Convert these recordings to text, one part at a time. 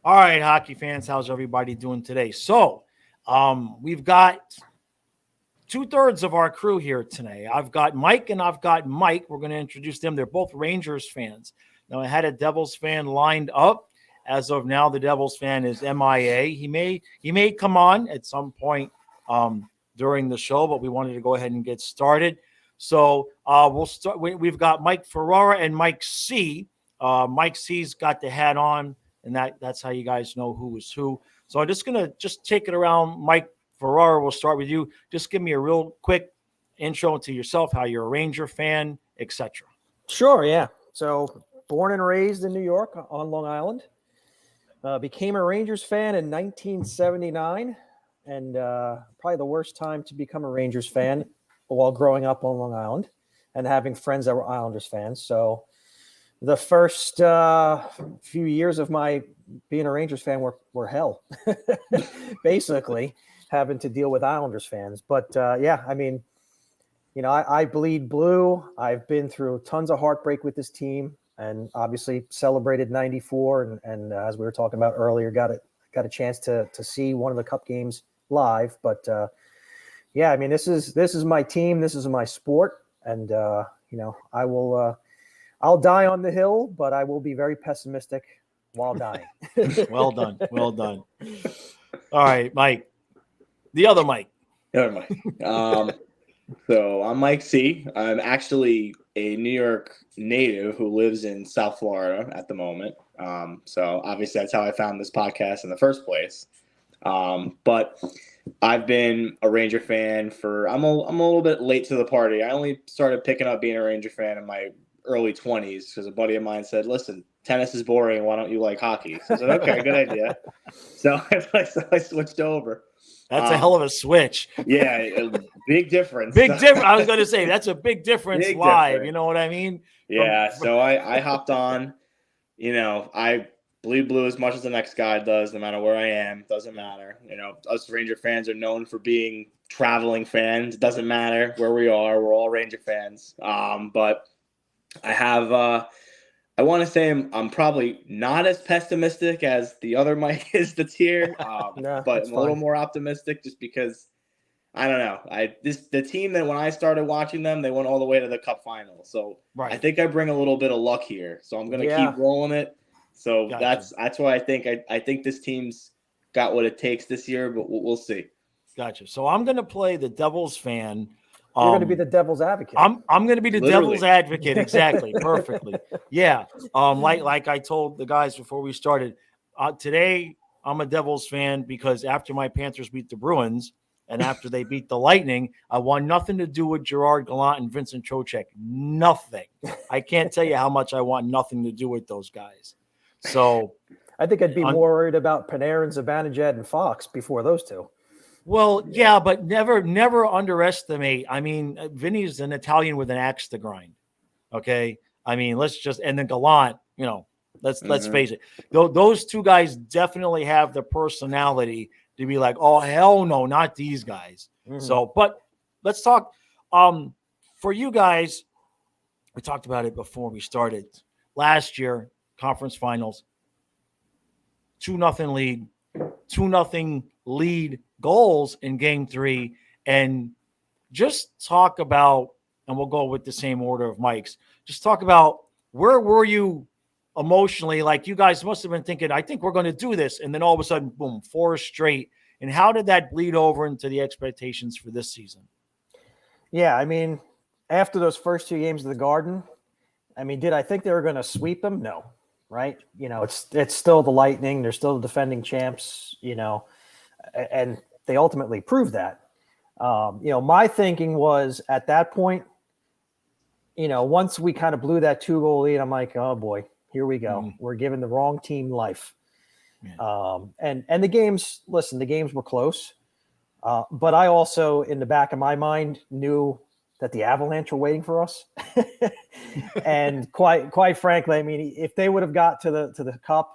All right, hockey fans, how's everybody doing today? So, we've got two-thirds of our crew here today. I've got Mike and I've got Mike. We're going to introduce them. They're both Rangers fans. Now, I had a Devils fan lined up. As of now, the Devils fan is MIA. He may come on at some point during the show, but we wanted to go ahead and get started. So we'll start. We've got Mike Ferrara and Mike C. Mike C's got the hat on, and that's how you guys know who is who. So I'm just gonna take it around. Mike Ferrara, we'll start with you. Just give me a real quick intro to yourself, how you're a Ranger fan, etc. Sure, yeah. So born and raised in New York on Long Island. Became a Rangers fan in 1979, and probably the worst time to become a Rangers fan while growing up on Long Island and having friends that were Islanders fans. So the first few years of my being a Rangers fan were hell, basically having to deal with Islanders fans. But yeah, I mean, I bleed blue. I've been through tons of heartbreak with this team, and obviously celebrated '94. And as we were talking about earlier, got a chance to see one of the Cup games live. But yeah, I mean, this is my team. This is my sport, and I will. I'll die on the hill, but I will be very pessimistic while dying. Well done. Well done. All right, Mike. The other Mike. Never mind. So I'm Mike C. I'm actually a New York native who lives in South Florida at the moment. So obviously that's how I found this podcast in the first place. But I've been a Ranger fan I'm a little bit late to the party. I only started picking up being a Ranger fan in my early 20s because a buddy of mine said, "Listen, tennis is boring. Why don't you like hockey?" So I said, "Okay, good idea." So I switched over. That's a hell of a switch. Yeah, big difference. Big difference. I was going to say that's a big difference live. Difference. You know what I mean? Yeah. So I hopped on. I bleed blue as much as the next guy does, no matter where I am. Doesn't matter. Us Ranger fans are known for being traveling fans. Doesn't matter where we are. We're all Ranger fans. But I have. I want to say I'm probably not as pessimistic as the other Mike is that's here, but I'm a little more optimistic just because I don't know. The team that when I started watching them, they went all the way to the Cup final. So right. I think I bring a little bit of luck here. So I'm going to keep rolling it. So gotcha. That's why I think this team's got what it takes this year, but we'll see. Gotcha. So I'm going to play the Devils fan. You're going to be the devil's advocate. I'm going to be the devil's advocate. Exactly. Perfectly. Yeah. Like I told the guys before we started, today I'm a Devils fan because after my Panthers beat the Bruins and after they beat the Lightning, I want nothing to do with Gerard Gallant and Vincent Trocheck. Nothing. I can't tell you how much I want nothing to do with those guys. So I think I'd be more worried about Panarin, Zibanejad, and Fox before those two. Well, yeah, but never underestimate. I mean, Vinny's an Italian with an axe to grind. Okay, I mean, and then Gallant. Let's face it. Those two guys definitely have the personality to be like, oh hell no, not these guys. Mm-hmm. So, but let's talk. For you guys, we talked about it before we started. Last year, conference finals, 2-0 lead, 2-0 lead. Goals in game 3, and just talk about, and we'll go with the same order of Mike's, just talk about where were you emotionally? Like you guys must have been thinking, I think we're going to do this, and then all of a sudden, boom, 4 straight. And how did that bleed over into the expectations for this season? Yeah, I mean, after those first 2 games of the Garden, I mean, did I think they were going to sweep them? No, right? It's still the Lightning. They're still the defending champs, and they ultimately proved that. My thinking was at that point, once we kind of blew that 2-goal lead, I'm like, oh boy, here we go. Mm-hmm. We're giving the wrong team life. Yeah. And the games were close. But I also, in the back of my mind, knew that the Avalanche were waiting for us. And quite frankly, I mean, if they would have got to the Cup,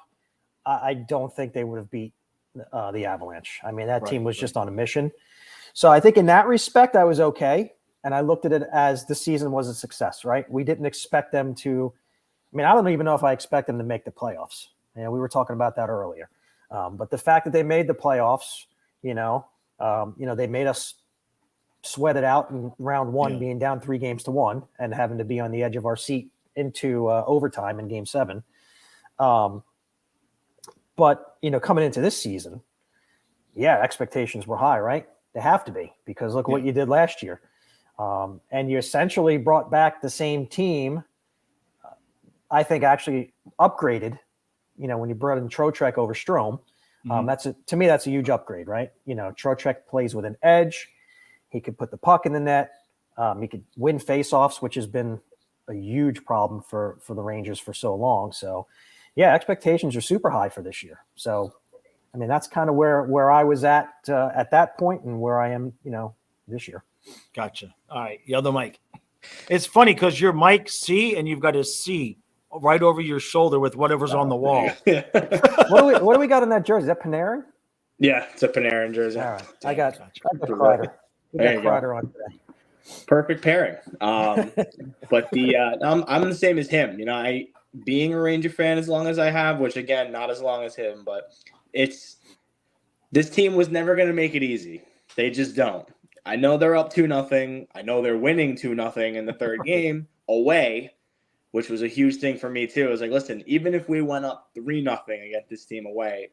I don't think they would have beat the Avalanche. I mean, that team was just on a mission. So I think in that respect, I was okay. And I looked at it as the season was a success, right? We didn't expect them to, I don't even know if I expect them to make the playoffs. We were talking about that earlier. But the fact that they made the playoffs, they made us sweat it out in round one, being down 3-1 and having to be on the edge of our seat into overtime in Game 7. But coming into this season, expectations were high, right? They have to be, because look what you did last year. And you essentially brought back the same team. I think actually upgraded, when you brought in Trocheck over Strome. To me, that's a huge upgrade, right? Trocheck plays with an edge. He could put the puck in the net. He could win faceoffs, which has been a huge problem for the Rangers for so long. So, expectations are super high for this year. So, I mean, that's kind of where I was at that point and where I am, this year. Gotcha. All right. The other mic. It's funny because you're Mike C and you've got a C right over your shoulder with whatever's on the wall. What do we got in that jersey? Is that Panarin? Yeah, it's a Panarin jersey. All right. I got Kreider. We got Kreider on today. Perfect pairing. But I'm the same as him. Being a Ranger fan as long as I have, which again, not as long as him, but this team was never going to make it easy. They just don't. I know they're up 2-0. I know they're winning 2-0 in the third game away, which was a huge thing for me too. I was like, listen, even if we went up 3-0 against this team away,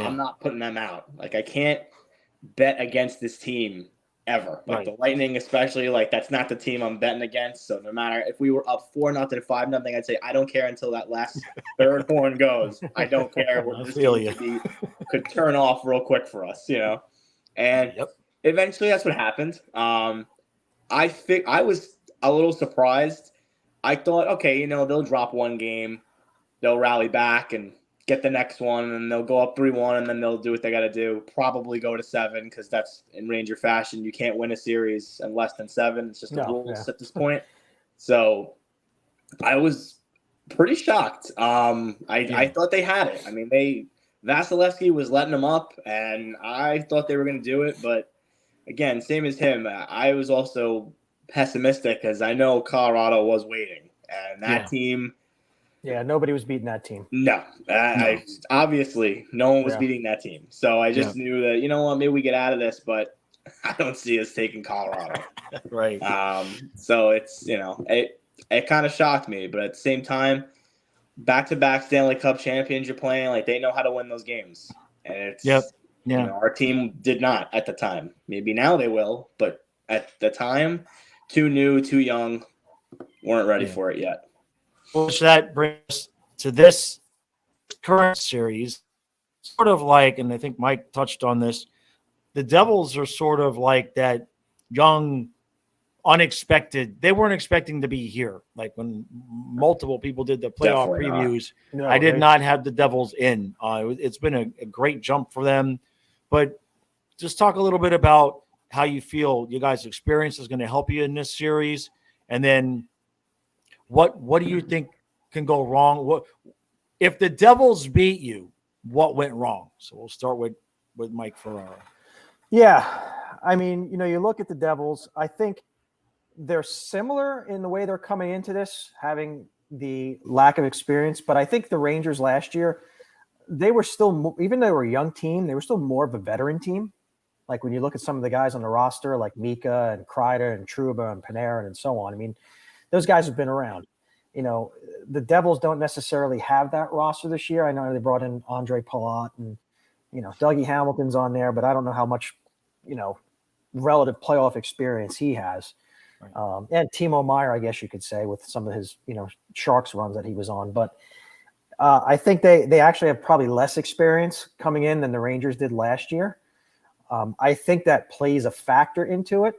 I'm not putting them out. Like, I can't bet against this team ever. Like the Lightning, especially, like that's not the team I'm betting against. So no matter if we were up 4-0, 5-0, I'd say I don't care until that last third horn goes. I don't care. This team could turn off real quick for us, And eventually that's what happened. I think I was a little surprised. I thought, okay, they'll drop one game, they'll rally back and get the next one, and they'll go up 3-1, and then they'll do what they got to do. Probably go to 7, because that's in Ranger fashion. You can't win a series in less than 7. It's just the rules at this point. So I was pretty shocked. I thought they had it. I mean, Vasilevsky was letting them up, and I thought they were going to do it. But again, same as him, I was also pessimistic because I know Colorado was waiting, and that team. Yeah, nobody was beating that team. No. Obviously, no one was beating that team. So I just knew that, maybe we get out of this, but I don't see us taking Colorado. Right. So it's, it kind of shocked me. But at the same time, back-to-back Stanley Cup champions you're playing, like they know how to win those games. And it's, our team did not at the time. Maybe now they will, but at the time, too new, too young, weren't ready for it yet. Which that brings us to this current series, sort of like, and I think Mike touched on this, the Devils are sort of like that young, unexpected. They weren't expecting to be here. Like when multiple people did the playoff previews, I did not have the Devils in. It's been a great jump for them. But just talk a little bit about how you feel you guys' experience is going to help you in this series. And then what do you think can go wrong? What if the Devils beat you? What went wrong? So we'll start with Mike Ferraro. Yeah, I mean, you look at the Devils. I think they're similar in the way they're coming into this, having the lack of experience. But I think the Rangers last year, they were still, even though they were a young team, they were still more of a veteran team. Like when you look at some of the guys on the roster, like Mika and Kreider and Trouba and Panarin and so on. I mean, those guys have been around. The Devils don't necessarily have that roster this year. I know they brought in Andre Palat and, Dougie Hamilton's on there, but I don't know how much, relative playoff experience he has. Right. And Timo Meier, I guess you could say, with some of his, Sharks runs that he was on. But I think they actually have probably less experience coming in than the Rangers did last year. I think that plays a factor into it.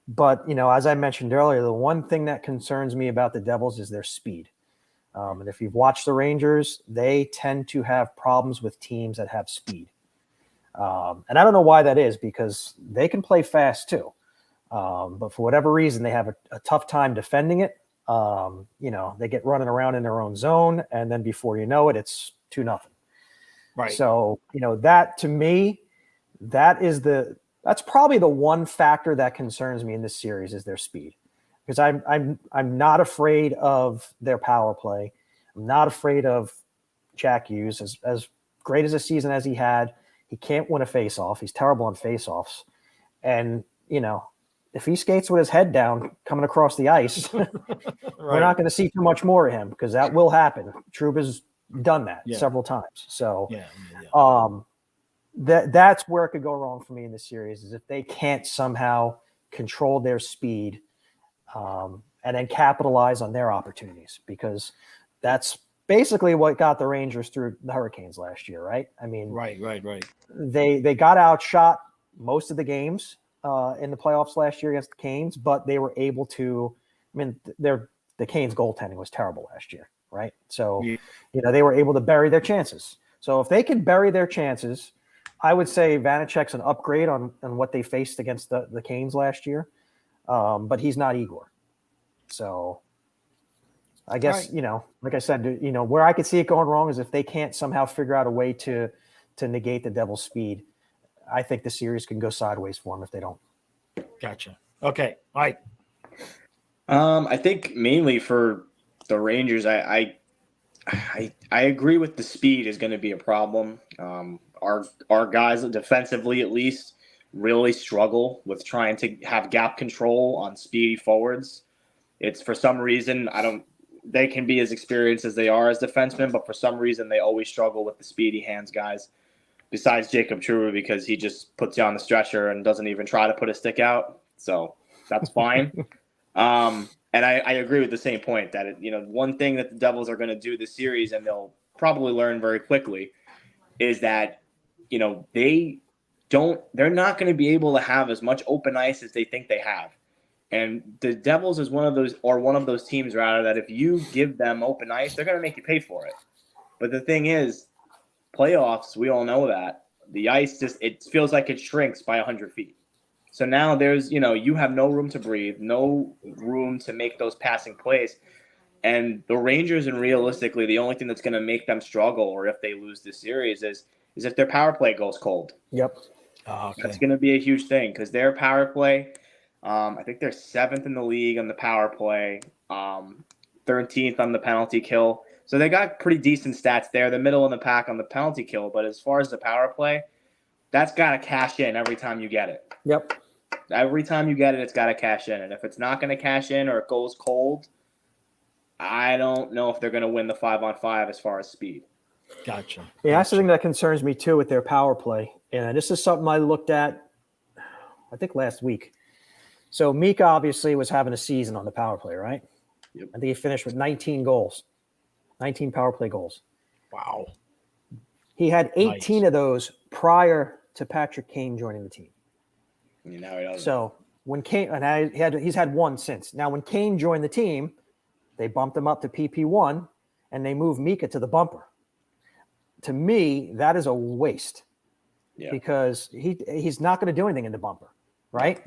But, as I mentioned earlier, the one thing that concerns me about the Devils is their speed. And if you've watched the Rangers, they tend to have problems with teams that have speed. And I don't know why that is, because they can play fast too. But for whatever reason, they have a tough time defending it. They get running around in their own zone, and then before you know it, it's 2-0. Right. So, that to me, that's probably the one factor that concerns me in this series is their speed, because I'm not afraid of their power play. I'm not afraid of Jack Hughes, as great as a season as he had, he can't win a face-off. He's terrible on face-offs. And, if he skates with his head down coming across the ice, we're not going to see too much more of him because that will happen. Trouba's done that several times. So that's where it could go wrong for me in this series is if they can't somehow control their speed and then capitalize on their opportunities, because that's basically what got the Rangers through the Hurricanes last year, right? I mean, right. They got outshot most of the games in the playoffs last year against the Canes, but they were able to. I mean, the Canes' goaltending was terrible last year, right? So, they were able to bury their chances. So if they can bury their chances, I would say Vanecek's an upgrade on what they faced against the Canes last year, but he's not Igor. So I guess, like I said, where I could see it going wrong is if they can't somehow figure out a way to negate the Devils' speed. I think the series can go sideways for them if they don't. Gotcha. Okay. All right. I think mainly for the Rangers, I agree with the speed is going to be a problem. Our guys defensively, at least, really struggle with trying to have gap control on speedy forwards. It's for some reason they can be as experienced as they are as defensemen, but for some reason they always struggle with the speedy hands guys. Besides Jacob Trouba, because he just puts you on the stretcher and doesn't even try to put a stick out, so that's fine. And I agree with the same point that one thing that the Devils are going to do this series, and they'll probably learn very quickly, is that they're not going to be able to have as much open ice as they think they have. And the Devils is one of those teams rather that if you give them open ice, they're going to make you pay for it. But the thing is, playoffs, we all know that the ice it feels like it shrinks by 100 feet. So now there's, you have no room to breathe, no room to make those passing plays. And the Rangers, and realistically, the only thing that's going to make them struggle, or if they lose this series, is if their power play goes cold. Yep. Okay. That's going to be a huge thing because their power play, I think they're 7th in the league on the power play, 13th on the penalty kill. So they got pretty decent stats there, the middle of the pack on the penalty kill. But as far as the power play, that's got to cash in every time you get it. Yep. Every time you get it, it's got to cash in. And if it's not going to cash in or it goes cold, I don't know if they're going to win the 5-on-5 as far as speed. Gotcha. Yeah, that's the thing that concerns me too with their power play. And this is something I looked at, I think, last week. So Mika obviously was having a season on the power play, right? Yep. I think he finished with 19 goals, 19 power play goals. Wow. He had 18 of those prior to Patrick Kane joining the team. Now he doesn't. So when Kane, and he's had one since. Now when Kane joined the team, they bumped him up to PP1 and they moved Mika to the bumper. To me, that is a waste because he's not going to do anything in the bumper, right?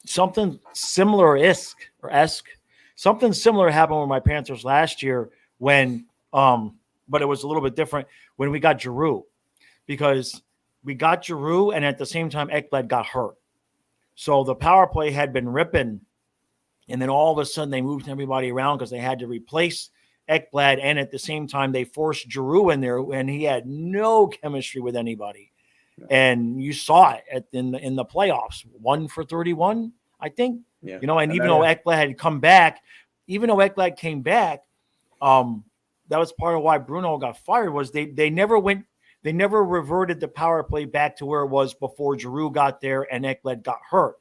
Something similar-esque, something similar happened with my Panthers last year when, but it was a little bit different when we got Giroux, because we got Giroux and at the same time Ekblad got hurt. So the power play had been ripping, and then all of a sudden they moved everybody around because they had to replace Ekblad, and at the same time they forced Giroux in there, and he had no chemistry with anybody. And you saw it in the playoffs, 1 for 31, I think. Yeah. And even though Ekblad had come back, even though Ekblad came back, that was part of why Bruno got fired. Was they never reverted the power play back to where it was before Giroux got there and Ekblad got hurt.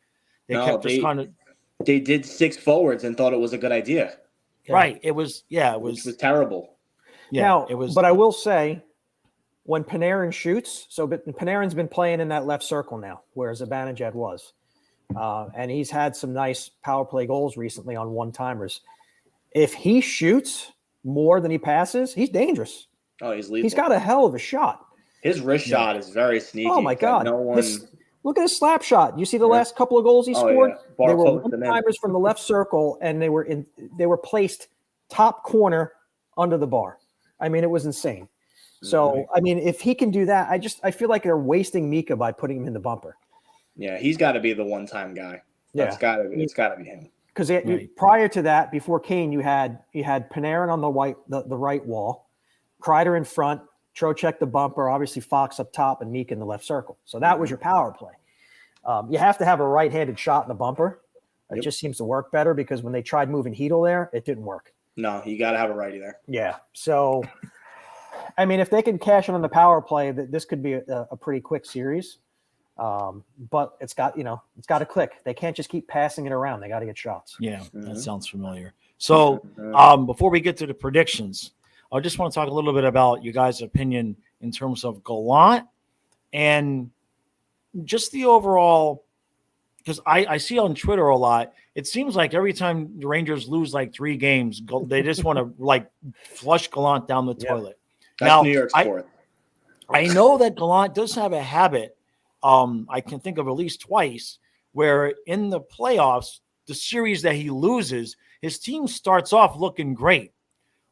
They did 6 forwards and thought it was a good idea. Right. It was which was terrible. Yeah. Now, it was. But I will say, when Panarin shoots, so Panarin's been playing in that left circle now, whereas Zibanejad was. And he's had some nice power play goals recently on one-timers. If he shoots more than he passes, he's dangerous. Oh, he's lethal. He's got a hell of a shot. His wrist shot is very sneaky. Oh, my God. Look at his slap shot. You see the last couple of goals he scored? Yeah. They were one-timers from the left circle, and they were placed top corner under the bar. I mean, it was insane. So, I mean, if he can do that, I feel like they're wasting Mika by putting him in the bumper. Yeah, he's got to be the one-time guy. It's got to be him. Because prior to that, before Kane, you had Panarin on the right wall, Kreider in front, Trocheck the bumper, obviously Fox up top, and Meek in the left circle. So that was your power play. You have to have a right-handed shot in the bumper. It just seems to work better because when they tried moving Heedle there, it didn't work. No, you got to have a righty there. Yeah. So, I mean, if they can cash in on the power play, this could be a pretty quick series. But it's got to click. They can't just keep passing it around. They got to get shots. Yeah, that sounds familiar. So before we get to the predictions, I just want to talk a little bit about you guys' opinion in terms of Gallant and just the overall, because I see on Twitter a lot, it seems like every time the Rangers lose like 3 games, they just want to like flush Gallant down the toilet. That's now, New York sport. I know that Gallant does have a habit. I can think of at least twice where in the playoffs, the series that he loses, his team starts off looking great.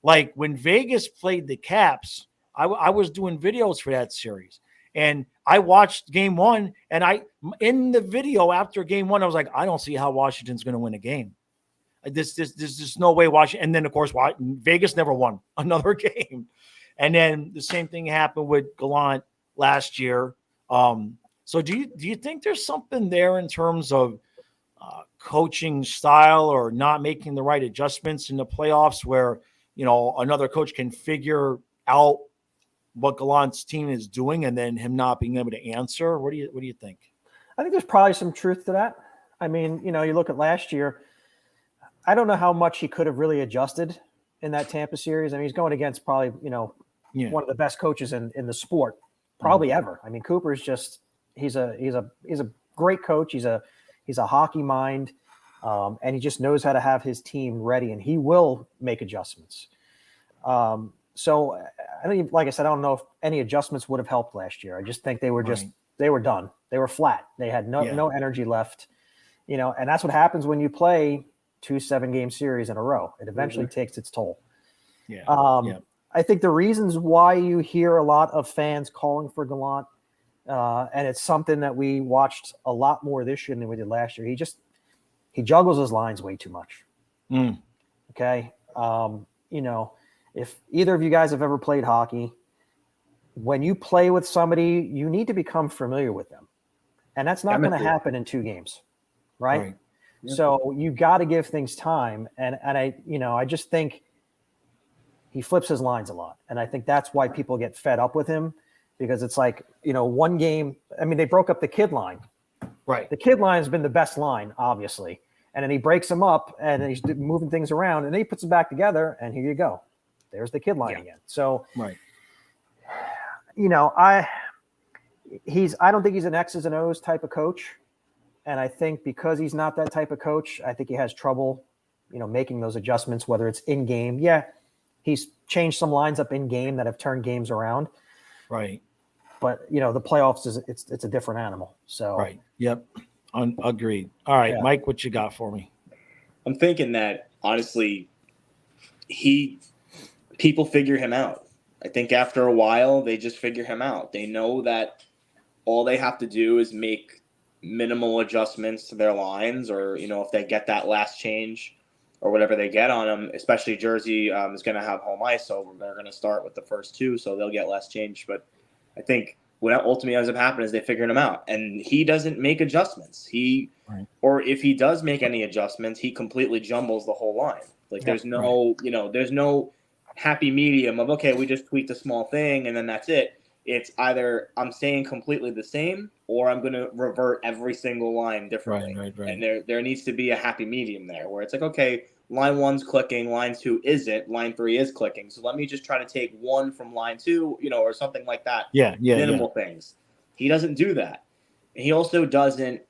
Like when Vegas played the Caps, I was doing videos for that series. And I watched game 1, and in the video after game 1, I was like, I don't see how Washington's going to win a game. There's just no way Washington. And then, of course, Vegas never won another game. And then the same thing happened with Gallant last year. So do you think there's something there in terms of coaching style or not making the right adjustments in the playoffs where, another coach can figure out what Gallant's team is doing and then him not being able to answer? What do you think? I think there's probably some truth to that. I mean, you look at last year, I don't know how much he could have really adjusted in that Tampa series. I mean, he's going against probably, one of the best coaches in the sport, probably ever. I mean, Cooper's just, he's a great coach. He's a hockey mind. And he just knows how to have his team ready, and he will make adjustments. So I think, like I said, I don't know if any adjustments would have helped last year. I just think they were they were done. They were flat. They had no energy left, and that's what happens when you play 2 7-game series in a row. It eventually takes its toll. Yeah. I think the reasons why you hear a lot of fans calling for Gallant, and it's something that we watched a lot more this year than we did last year. He juggles his lines way too much. Okay. If either of you guys have ever played hockey, when you play with somebody, you need to become familiar with them. And that's not going to happen in 2 games. Right. Yep. So you got to give things time. And I just think he flips his lines a lot. And I think that's why people get fed up with him, because it's like, one game, I mean, they broke up the kid line. Right. The kid line has been the best line, obviously. And then he breaks them up and he's moving things around and then he puts them back together and here you go. There's the kid line again. So, right. I don't think he's an X's and O's type of coach. And I think because he's not that type of coach, I think he has trouble, making those adjustments, whether it's in game. Yeah. He's changed some lines up in game that have turned games around. Right. But, the playoffs it's a different animal. So, right. Yep. Agreed. All right, Mike, what you got for me? I'm thinking that honestly, people figure him out. I think after a while, they just figure him out. They know that all they have to do is make minimal adjustments to their lines, or if they get that last change or whatever they get on them. Especially Jersey is going to have home ice, so they're going to start with the first 2, so they'll get less change. But I think what ultimately ends up happening is they figured him out, and he doesn't make adjustments. Or if he does make any adjustments, he completely jumbles the whole line. Like there's no, there's no happy medium of, okay, we just tweaked a small thing and then that's it. It's either I'm staying completely the same or I'm going to revert every single line differently. Right. And there needs to be a happy medium there where it's like, okay, line 1's clicking, line 2 isn't, line 3 is clicking. So let me just try to take 1 from line 2, or something like that. Minimal things. He doesn't do that. He also doesn't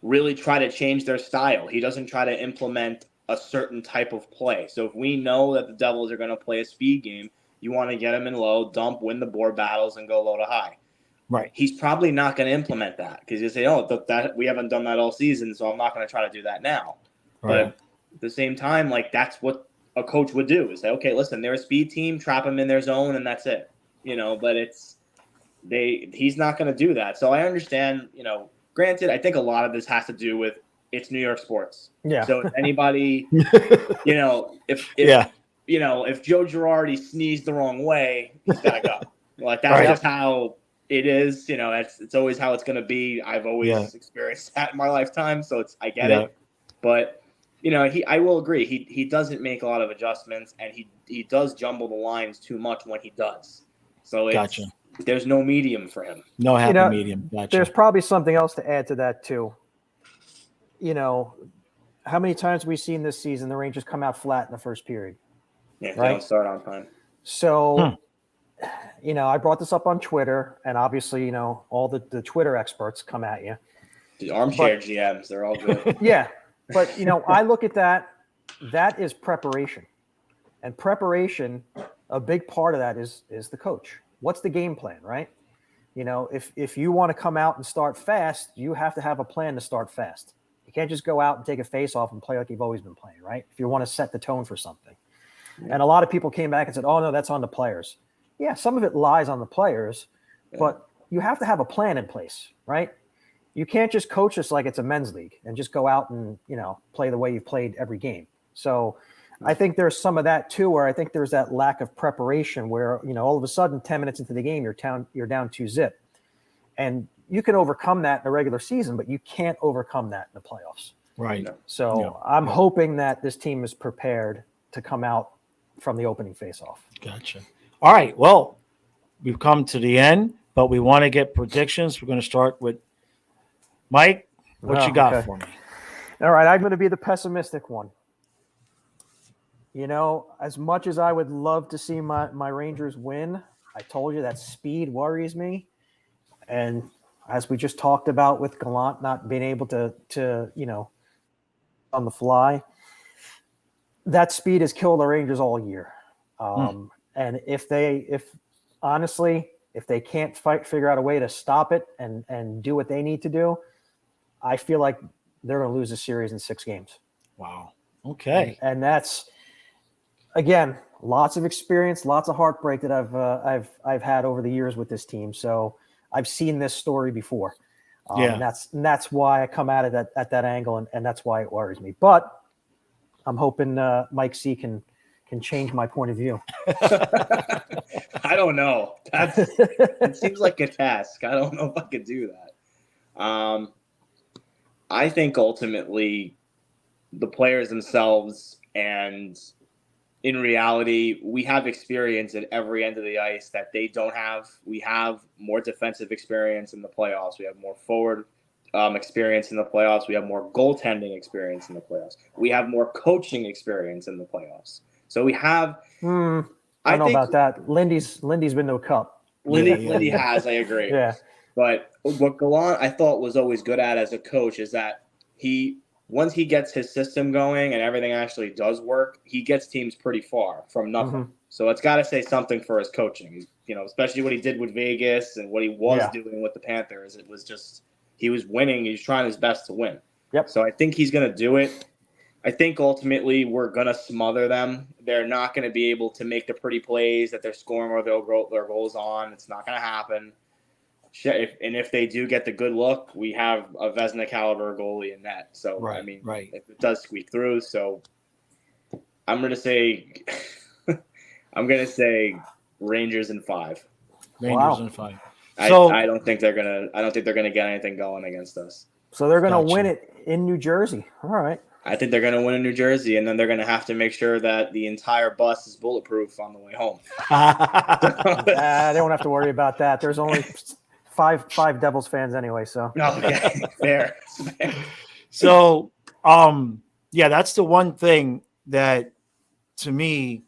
really try to change their style. He doesn't try to implement a certain type of play. So if we know that the Devils are going to play a speed game, you want to get them in low, dump, win the board battles, and go low to high. Right. He's probably not going to implement that because you say, that we haven't done that all season, so I'm not going to try to do that now. Right. But at the same time, like that's what a coach would do is say, okay, listen, they're a speed team, trap them in their zone, and that's it. But he's not going to do that. So I understand, granted, I think a lot of this has to do with it's New York sports. Yeah. So if anybody, if Joe Girardi sneezed the wrong way, he's got to go. Like that's just how it is. You know, it's always how it's going to be. I've always experienced that in my lifetime, so I get it. But you know, I will agree. He doesn't make a lot of adjustments, and he does jumble the lines too much when he does. So there's no medium for him. No happy medium. Gotcha. There's probably something else to add to that too. You know, how many times have we seen this season the Rangers come out flat in the first period? Yeah, they don't start on time. So, you know, I brought this up on Twitter, and obviously, you know, all the Twitter experts come at you. The armchair GMs, they're all good. Yeah. But, you know, I look at that is preparation. And preparation, a big part of that is the coach. What's the game plan, right? You know, if you want to come out and start fast, you have to have a plan to start fast. You can't just go out and take a face off and play like you've always been playing, right? If you want to set the tone for something. And a lot of people came back and said, oh, no, that's on the players. Yeah, some of it lies on the players, but you have to have a plan in place, right? You can't just coach us like it's a men's league and just go out and, you know, play the way you've played every game. So I think there's some of that too, where I think there's that lack of preparation where, you know, all of a sudden 10 minutes into the game, you're down 2-0. And you can overcome that in the regular season, but you can't overcome that in the playoffs. Right. So I'm hoping that this team is prepared to come out from the opening faceoff. Gotcha. All right. Well, we've come to the end, but we want to get predictions. We're going to start with Mike. What you got for me? All right. I'm going to be the pessimistic one. You know, as much as I would love to see my Rangers win, I told you that speed worries me. And as we just talked about with Gallant not being able to you know, on the fly, that speed has killed the Rangers all year. And if they can't figure out a way to stop it and do what they need to do, I feel like they're going to lose the series in 6 games. Wow. Okay. And that's, again, lots of experience, lots of heartbreak that I've had over the years with this team. So I've seen this story before. And that's why I come at it at that angle, and that's why it worries me. But I'm hoping Mike C can change my point of view. I don't know. It seems like a task. I don't know if I could do that. I think ultimately the players themselves, and in reality, we have experience at every end of the ice that they don't have. We have more defensive experience in the playoffs. We have more forward experience in the playoffs. We have more goaltending experience in the playoffs. We have more coaching experience in the playoffs. So we have. I don't know about that. Lindy's been to a cup. Lindy has. I agree. Yeah. But what Gallant I thought was always good at as a coach is that once he gets his system going and everything actually does work, he gets teams pretty far from nothing. So it's got to say something for his coaching. You know, especially what he did with Vegas and what he was doing with the Panthers. It was just. He was winning. He was trying his best to win. Yep. So I think he's going to do it. I think ultimately we're going to smother them. They're not going to be able to make the pretty plays that they're scoring or their goals on. It's not going to happen. If they do get the good look, we have a Vezina caliber goalie in net. So, if it does squeak through. So I'm going to say Rangers in 5. Rangers in 5. So I don't think they're gonna get anything going against us. So they're gonna win it in New Jersey. All right. I think they're gonna win in New Jersey, and then they're gonna have to make sure that the entire bus is bulletproof on the way home. They don't have to worry about that. There's only five Devils fans anyway. So okay, fair. So that's the one thing that, to me,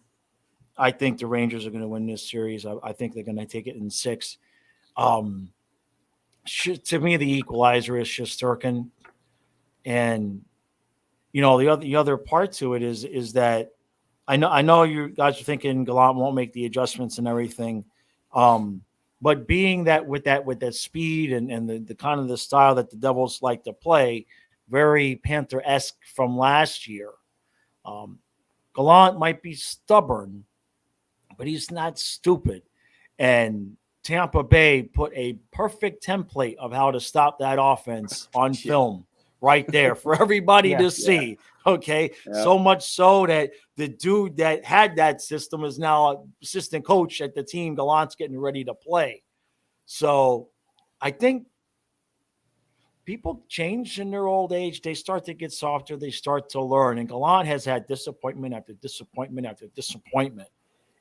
I think the Rangers are going to win this series. I think they're going to take it in 6. To me, the equalizer is Shesterkin, and you know the other part to it is that I know you guys are thinking Gallant won't make the adjustments and everything, but being that with that speed and the kind of the style that the Devils like to play, very Panther-esque from last year, Gallant might be stubborn, but he's not stupid, and Tampa Bay put a perfect template of how to stop that offense on film right there for everybody Yeah. to see. Okay. Yeah. So much so that the dude that had that system is now assistant coach at the team Gallant's getting ready to play. So I think people change in their old age. They start to get softer. They start to learn. And Gallant has had disappointment after disappointment after disappointment.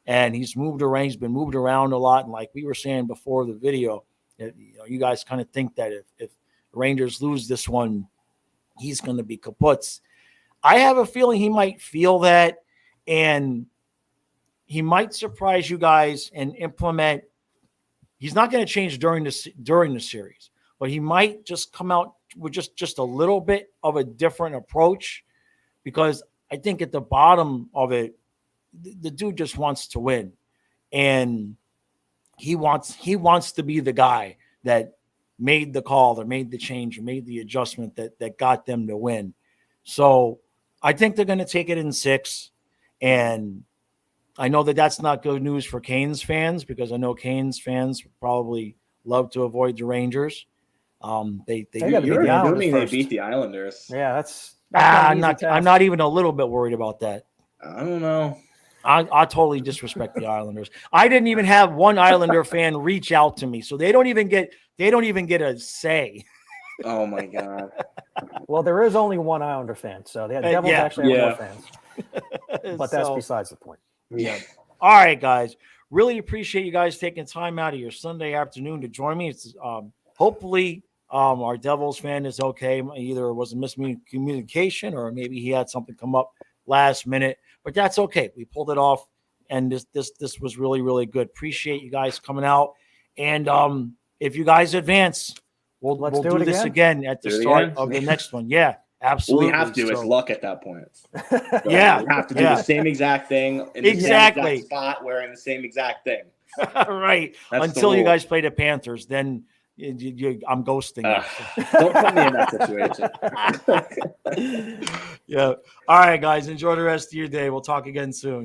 And he's moved around. He's been moved around a lot. And like we were saying before the video, you guys kind of think that if Rangers lose this one, he's going to be kaputs. I have a feeling he might feel that, and he might surprise you guys and implement. He's not going to change during the series, but he might just come out with just a little bit of a different approach, because I think at the bottom of it, the dude just wants to win, and he wants to be the guy that made the call or made the change or made the adjustment that got them to win. So I think they're going to take it in 6, and I know that that's not good news for Canes fans, because I know Canes fans probably love to avoid the Rangers. They gotta beat You're the Islanders assuming they first. beat the Islanders. Yeah, that's I'm not an easy I'm task. not even a little bit worried about that. I don't know. I totally disrespect the Islanders. I didn't even have one Islander fan reach out to me, so they don't even get a say. Oh my God. Well, there is only one Islander fan, so the Devils yeah. actually have Yeah. more fans. But that's So, besides the point. yeah. All right, guys. Really appreciate you guys taking time out of your Sunday afternoon to join me. It's hopefully our Devils fan is okay. Either it was a miscommunication or maybe he had something come up last minute, but that's okay. We pulled it off, and this was really, really good. Appreciate you guys coming out. And if you guys advance, we'll do it this again at the Do it start again. of the next one. Yeah, Well, absolutely. we have to. It's So- luck at that point. Yeah, We have to do yeah. the same exact thing in the Exactly. same exact spot, wearing the same exact thing. right. That's Until the you rule. guys play the Panthers, then I'm ghosting you. Don't put me in that situation. Yeah. All right, guys. Enjoy the rest of your day. We'll talk again soon.